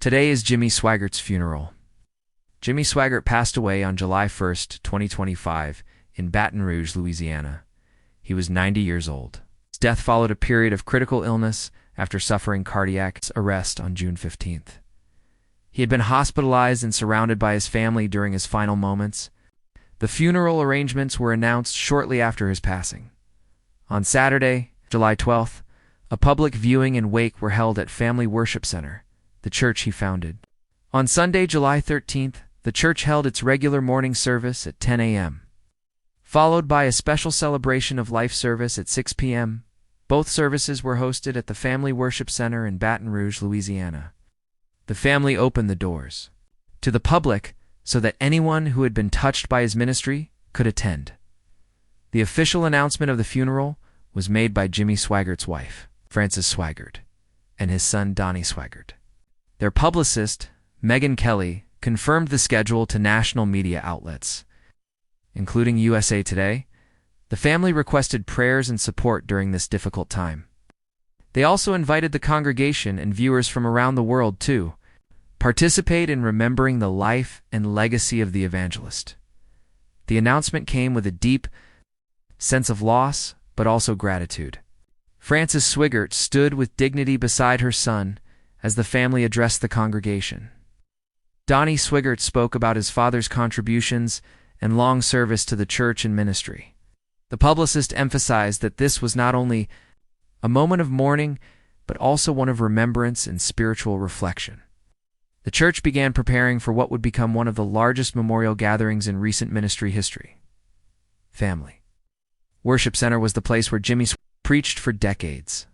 Today is Jimmy Swaggart's funeral. Jimmy Swaggart passed away on July 1st, 2025, in Baton Rouge, Louisiana. He was 90 years old. His death followed a period of critical illness after suffering cardiac arrest on June 15th. He had been hospitalized and surrounded by his family during his final moments. The funeral arrangements were announced shortly after his passing. On Saturday, July 12th, a public viewing and wake were held at Family Worship Center, the church he founded. On Sunday, July 13th, the church held its regular morning service at 10 a.m., followed by a special celebration of life service at 6 p.m. Both services were hosted at the Family Worship Center in Baton Rouge, Louisiana. The family opened the doors to the public so that anyone who had been touched by his ministry could attend. The official announcement of the funeral was made by Jimmy Swaggart's wife, Frances Swaggart, and his son, Donnie Swaggart. Their publicist, Megyn Kelly, confirmed the schedule to national media outlets, including USA Today. The family requested prayers and support during this difficult time. They also invited the congregation and viewers from around the world to participate in remembering the life and legacy of the evangelist. The announcement came with a deep sense of loss, but also gratitude. Frances Swaggart stood with dignity beside her son as the family addressed the congregation. Donnie Swaggart spoke about his father's contributions and long service to the church and ministry. The publicist emphasized that this was not only a moment of mourning, but also one of remembrance and spiritual reflection. The church began preparing for what would become one of the largest memorial gatherings in recent ministry history. Family Worship Center was the place where Jimmy preached for decades.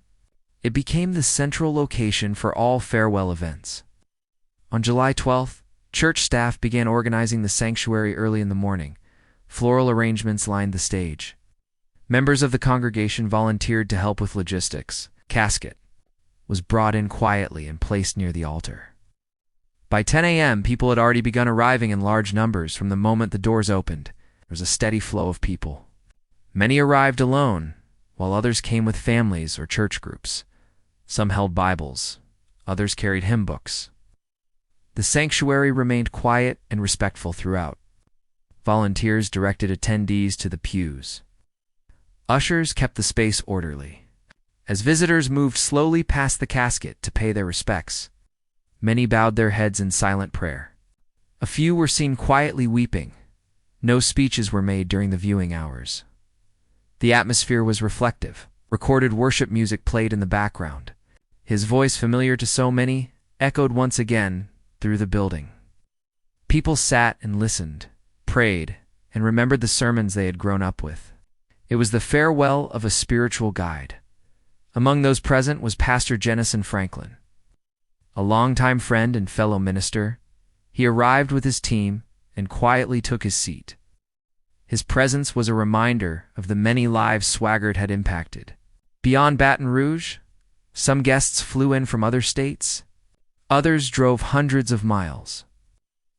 It became the central location for all farewell events. On July 12th, church staff began organizing the sanctuary early in the morning. Floral arrangements lined the stage. Members of the congregation volunteered to help with logistics. Casket was brought in quietly and placed near the altar. By 10 a.m., people had already begun arriving in large numbers. From the moment the doors opened, there was a steady flow of people. Many arrived alone, while others came with families or church groups. Some held Bibles, others carried hymn books. The sanctuary remained quiet and respectful throughout. Volunteers directed attendees to the pews. Ushers kept the space orderly. As visitors moved slowly past the casket to pay their respects, many bowed their heads in silent prayer. A few were seen quietly weeping. No speeches were made during the viewing hours. The atmosphere was reflective. Recorded worship music played in the background. His voice, familiar to so many, echoed once again through the building. People sat and listened, prayed, and remembered the sermons they had grown up with. It was the farewell of a spiritual guide. Among those present was Pastor Jennison Franklin, a longtime friend and fellow minister. He arrived with his team and quietly took his seat. His presence was a reminder of the many lives Swaggart had impacted. Beyond Baton Rouge, some guests flew in from other states. Others drove hundreds of miles.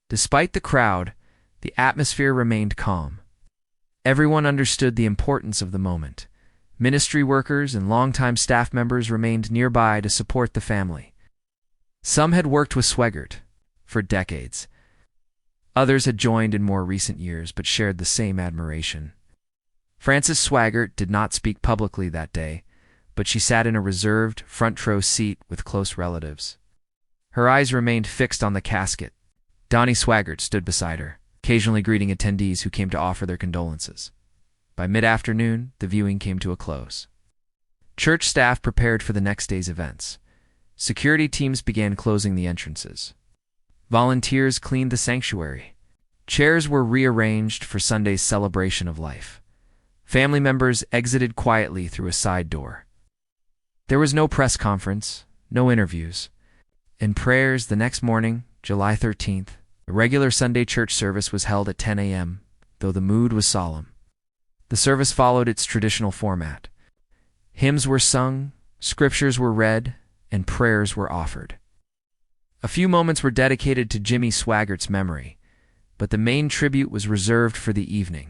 Despite the crowd, the atmosphere remained calm. Everyone understood the importance of the moment. Ministry workers and longtime staff members remained nearby to support the family. Some had worked with Swaggart for decades. Others had joined in more recent years but shared the same admiration. Frances Swaggart did not speak publicly that day, but she sat in a reserved, front-row seat with close relatives. Her eyes remained fixed on the casket. Donnie Swaggart stood beside her, occasionally greeting attendees who came to offer their condolences. By mid-afternoon, the viewing came to a close. Church staff prepared for the next day's events. Security teams began closing the entrances. Volunteers cleaned the sanctuary. Chairs were rearranged for Sunday's celebration of life. Family members exited quietly through a side door. There was no press conference, no interviews. In prayers the next morning, July 13th, the regular Sunday church service was held at 10 a.m., though the mood was solemn. The service followed its traditional format. Hymns were sung, scriptures were read, and prayers were offered. A few moments were dedicated to Jimmy Swaggart's memory, but the main tribute was reserved for the evening.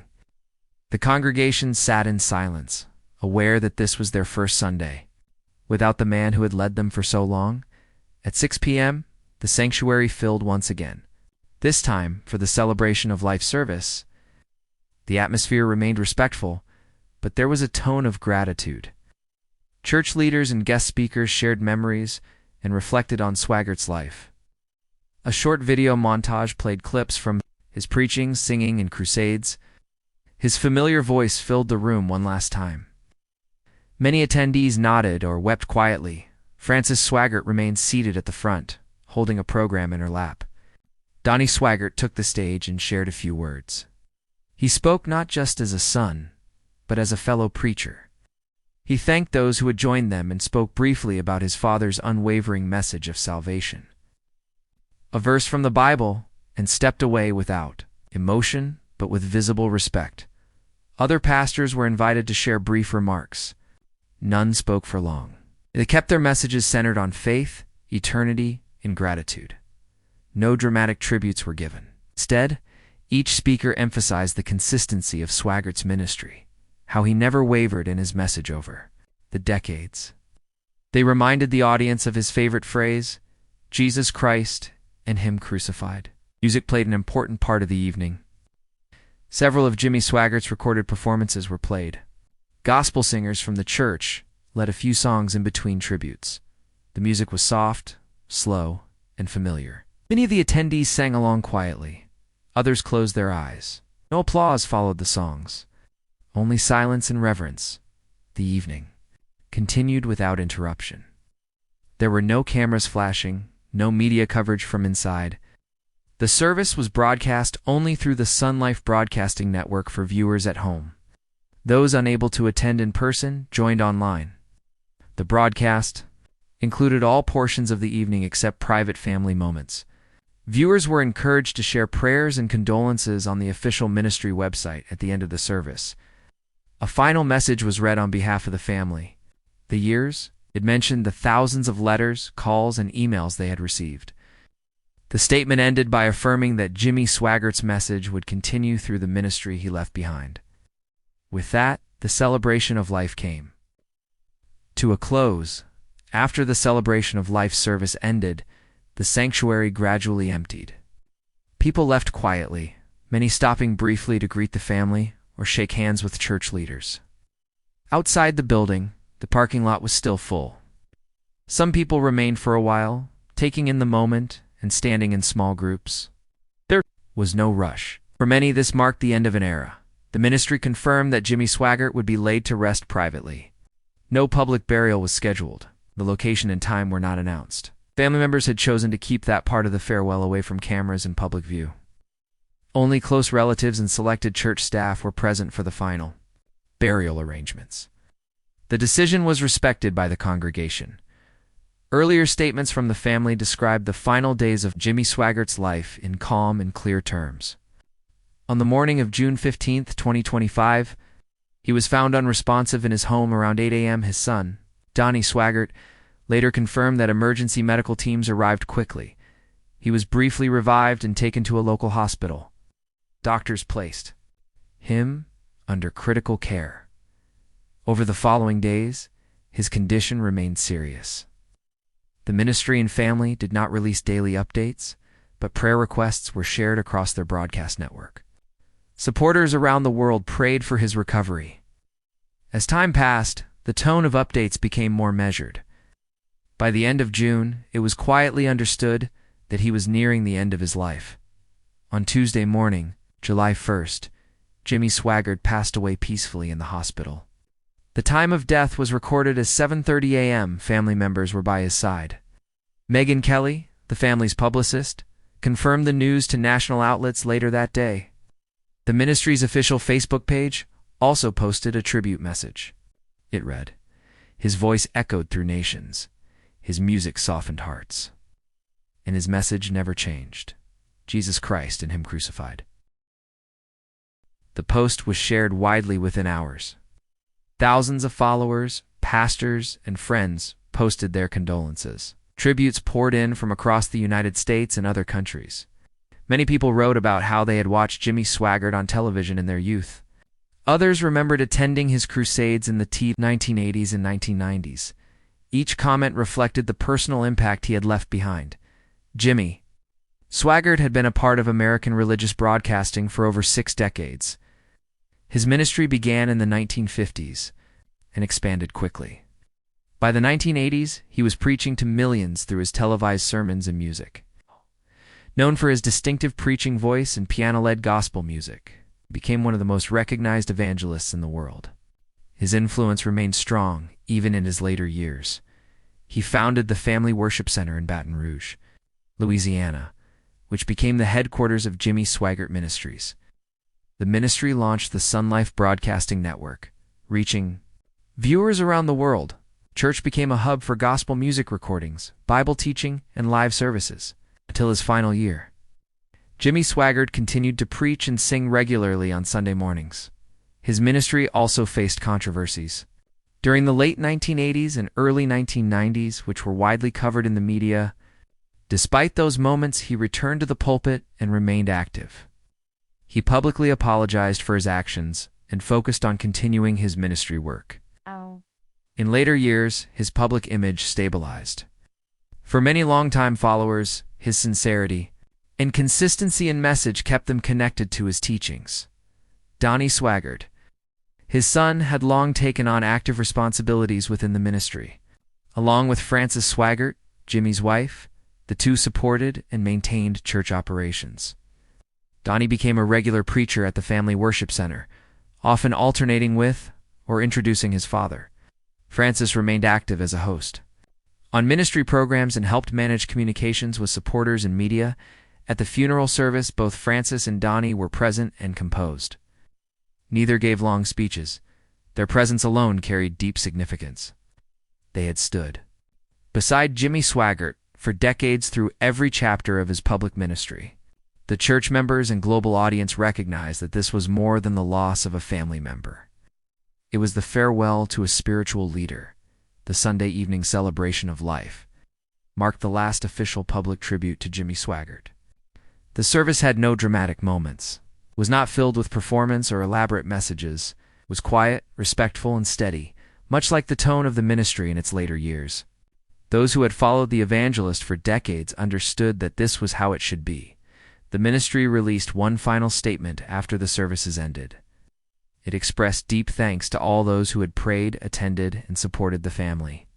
The congregation sat in silence, aware that this was their first Sunday, without the man who had led them for so long. At 6 p.m., the sanctuary filled once again. This time, for the celebration of life service, the atmosphere remained respectful, but there was a tone of gratitude. Church leaders and guest speakers shared memories and reflected on Swaggart's life. A short video montage played clips from his preaching, singing, and crusades. His familiar voice filled the room one last time. Many attendees nodded or wept quietly. Frances Swaggart remained seated at the front, holding a program in her lap. Donnie Swaggart took the stage and shared a few words. He spoke not just as a son, but as a fellow preacher. He thanked those who had joined them and spoke briefly about his father's unwavering message of salvation. A verse from the Bible, and stepped away without emotion, but with visible respect. Other pastors were invited to share brief remarks. None spoke for long. They kept their messages centered on faith, eternity, and gratitude. No dramatic tributes were given. Instead, each speaker emphasized the consistency of Swaggart's ministry, how he never wavered in his message over the decades. They reminded the audience of his favorite phrase, Jesus Christ and Him crucified. Music played an important part of the evening. Several of Jimmy Swaggart's recorded performances were played. Gospel singers from the church led a few songs in between tributes. The music was soft, slow, and familiar. Many of the attendees sang along quietly. Others closed their eyes. No applause followed the songs. Only silence and reverence. The evening continued without interruption. There were no cameras flashing, no media coverage from inside. The service was broadcast only through the Sun Life Broadcasting Network for viewers at home. Those unable to attend in person joined online. The broadcast included all portions of the evening except private family moments. Viewers were encouraged to share prayers and condolences on the official ministry website at the end of the service. A final message was read on behalf of the family. The years, it mentioned the thousands of letters, calls, and emails they had received. The statement ended by affirming that Jimmy Swaggart's message would continue through the ministry he left behind. With that, the celebration of life came to a close. After the celebration of life service ended, the sanctuary gradually emptied. People left quietly, many stopping briefly to greet the family or shake hands with church leaders. Outside the building, the parking lot was still full. Some people remained for a while, taking in the moment and standing in small groups. There was no rush. For many, this marked the end of an era. The ministry confirmed that Jimmy Swaggart would be laid to rest privately. No public burial was scheduled. The location and time were not announced. Family members had chosen to keep that part of the farewell away from cameras and public view. Only close relatives and selected church staff were present for the final burial arrangements. The decision was respected by the congregation. Earlier statements from the family described the final days of Jimmy Swaggart's life in calm and clear terms. On the morning of June 15, 2025, he was found unresponsive in his home around 8 a.m. His son, Donnie Swaggart, later confirmed that emergency medical teams arrived quickly. He was briefly revived and taken to a local hospital. Doctors placed him under critical care. Over the following days, his condition remained serious. The ministry and family did not release daily updates, but prayer requests were shared across their broadcast network. Supporters around the world prayed for his recovery. As time passed, the tone of updates became more measured. By the end of June, it was quietly understood that he was nearing the end of his life. On Tuesday morning, July 1st, Jimmy Swaggart passed away peacefully in the hospital. The time of death was recorded as 7:30 a.m. Family members were by his side. Megyn Kelly, the family's publicist, confirmed the news to national outlets later that day. The ministry's official Facebook page also posted a tribute message. It read, "His voice echoed through nations. His music softened hearts. And his message never changed. Jesus Christ and Him crucified." The post was shared widely within hours. Thousands of followers, pastors, and friends posted their condolences. Tributes poured in from across the United States and other countries. Many people wrote about how they had watched Jimmy Swaggart on television in their youth. Others remembered attending his crusades in the 1980s and 1990s. Each comment reflected the personal impact he had left behind. Jimmy Swaggart had been a part of American religious broadcasting for over 6 decades. His ministry began in the 1950s and expanded quickly. By the 1980s, he was preaching to millions through his televised sermons and music. Known for his distinctive preaching voice and piano-led gospel music, he became one of the most recognized evangelists in the world. His influence remained strong even in his later years. He founded the Family Worship Center in Baton Rouge, Louisiana, which became the headquarters of Jimmy Swaggart Ministries. The ministry launched the Sun Life Broadcasting Network, reaching viewers around the world. Church became a hub for gospel music recordings, Bible teaching, and live services. Until his final year, Jimmy Swaggart continued to preach and sing regularly on Sunday mornings. His ministry also faced controversies. During the late 1980s and early 1990s, which were widely covered in the media, despite those moments, he returned to the pulpit and remained active. He publicly apologized for his actions and focused on continuing his ministry work. In later years, his public image stabilized. For many longtime followers, his sincerity and consistency in message kept them connected to his teachings. Donnie Swaggart, his son, had long taken on active responsibilities within the ministry. Along with Frances Swaggart, Jimmy's wife, the two supported and maintained church operations. Donnie became a regular preacher at the Family Worship Center, often alternating with or introducing his father. Frances remained active as a host on ministry programs and helped manage communications with supporters and media. At the funeral service, both Frances and Donnie were present and composed. Neither gave long speeches. Their presence alone carried deep significance. They had stood beside Jimmy Swaggart for decades through every chapter of his public ministry. The church members and global audience recognized that this was more than the loss of a family member. It was the farewell to a spiritual leader. The Sunday evening celebration of life marked the last official public tribute to Jimmy Swaggart. The service had no dramatic moments, was not filled with performance or elaborate messages, was quiet, respectful, and steady, much like the tone of the ministry in its later years. Those who had followed the evangelist for decades understood that this was how it should be. The ministry released one final statement after the services ended. It expressed deep thanks to all those who had prayed, attended, and supported the family.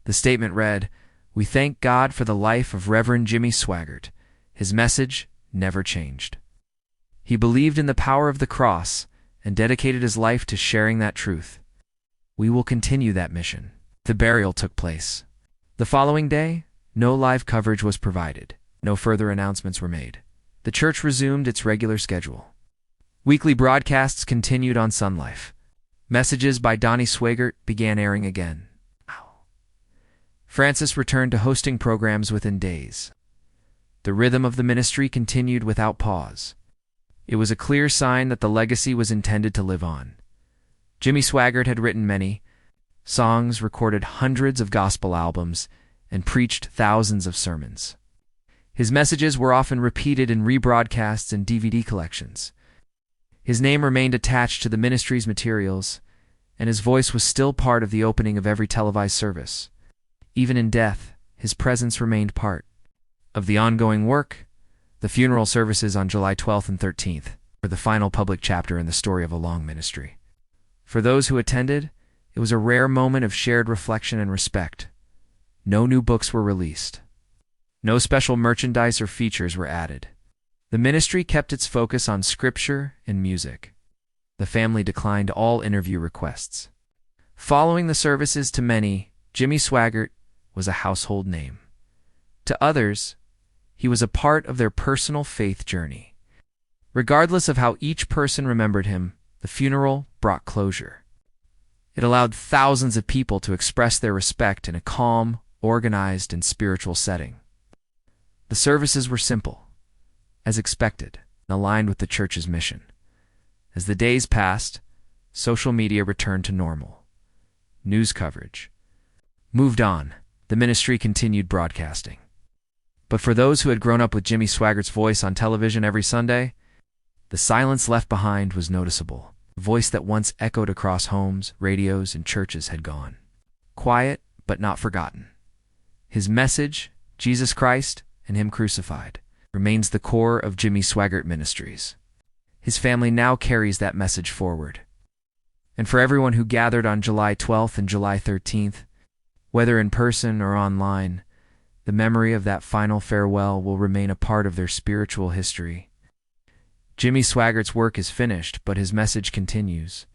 The statement read, "We thank God for the life of Reverend Jimmy Swaggart. His message never changed. He believed in the power of the cross and dedicated his life to sharing that truth. We will continue that mission." The burial took place. The following day, no live coverage was provided. No further announcements were made. The church resumed its regular schedule. Weekly broadcasts continued on Sun Life. Messages by Donnie Swaggart began airing again. Frances returned to hosting programs within days. The rhythm of the ministry continued without pause. It was a clear sign that the legacy was intended to live on. Jimmy Swaggart had written many songs, recorded hundreds of gospel albums, and preached thousands of sermons. His messages were often repeated in rebroadcasts and DVD collections. His name remained attached to the ministry's materials, and his voice was still part of the opening of every televised service. Even in death, his presence remained part of the ongoing work. The funeral services on July 12th and 13th were the final public chapter in the story of a long ministry. For those who attended, it was a rare moment of shared reflection and respect. No new books were released. No special merchandise or features were added. The ministry kept its focus on scripture and music. The family declined all interview requests. Following the services, to many, Jimmy Swaggart was a household name. To others, he was a part of their personal faith journey. Regardless of how each person remembered him, the funeral brought closure. It allowed thousands of people to express their respect in a calm, organized, and spiritual setting. The services were simple, as expected, and aligned with the church's mission. As the days passed, social media returned to normal. News coverage moved on. The ministry continued broadcasting. But for those who had grown up with Jimmy Swaggart's voice on television every Sunday, the silence left behind was noticeable. The voice that once echoed across homes, radios, and churches had gone. Quiet, but not forgotten. His message, Jesus Christ, and Him crucified, remains the core of Jimmy Swaggart Ministries. His family now carries that message forward. And for everyone who gathered on July 12th and July 13th, whether in person or online, the memory of that final farewell will remain a part of their spiritual history. Jimmy Swaggart's work is finished, but his message continues.